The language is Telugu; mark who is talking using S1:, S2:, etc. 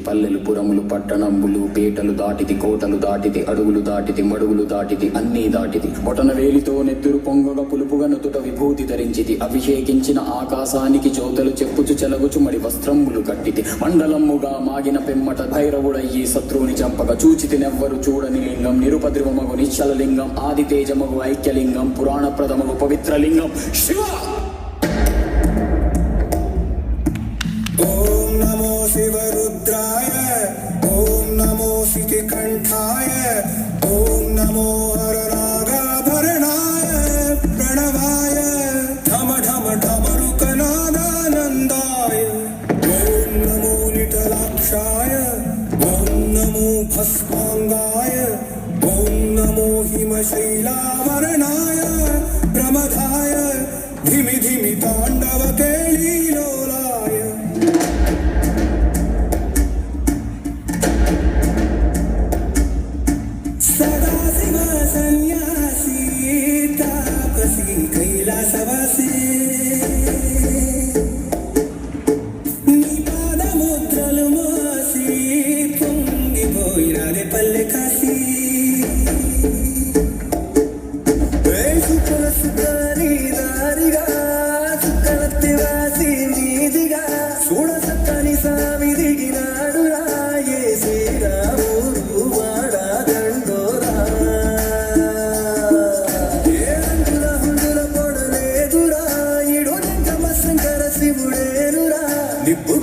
S1: పల్లెలు పురములు పట్టణంబులు పేటలు దాటితి కోటలు దాటితి అడుగులు దాటితి మడుగులు దాటితి అన్నీ దాటితి బొటన వేలితో నెత్తురు పొంగగా పులుపుగా నుతుట విభూతి ధరించితి అభిషేకించిన ఆకాశానికి జ్యోతలు చెప్పుచు చెలగుచు మడి వస్త్రంబులు కట్టితి మండలమ్ముగా మాగిన పెమ్మట భైరవుడయ్యి శత్రువుని చంపగా చూచితి నెవ్వరు చూడని లింగం నిరుపద్రవమగు నిశ్చల లింగం ఆది తేజమగు ఐక్యలింగం పురాణ ప్రథమగు పవిత్ర లింగం శివ.
S2: ఓం నమో శివరుద్రాయ ఓం నమో శితికంఠాయ ఓం నమో హరనాగాభరణాయ ప్రణవాయ ఢమ ఢమ ఢమరుకనాదానందాయ ఓం నమో నిటలాక్షాయ ఓం నమో భస్మాంగాయ ఓం నమో హిమశైలావరణాయ ప్రమదాయ ధిమి ధిమి తాండవ కేళీలోలాయ సదాశివ సన్యాసి తాపసి కైలాసవాసి నీ పాదముద్రలు మోసి పొంగిపోయినదే పల్లె కాసి దారిగా చుక్కలత్తివాసి మీదిగా చూడసక్కని సామి దిగినాడు రాయే శ్రీరాముడు వాడా దండోరా ఏడుల హుండుల పొడలేదురా ఇడు శంకర శివుడేనురా నిప్పు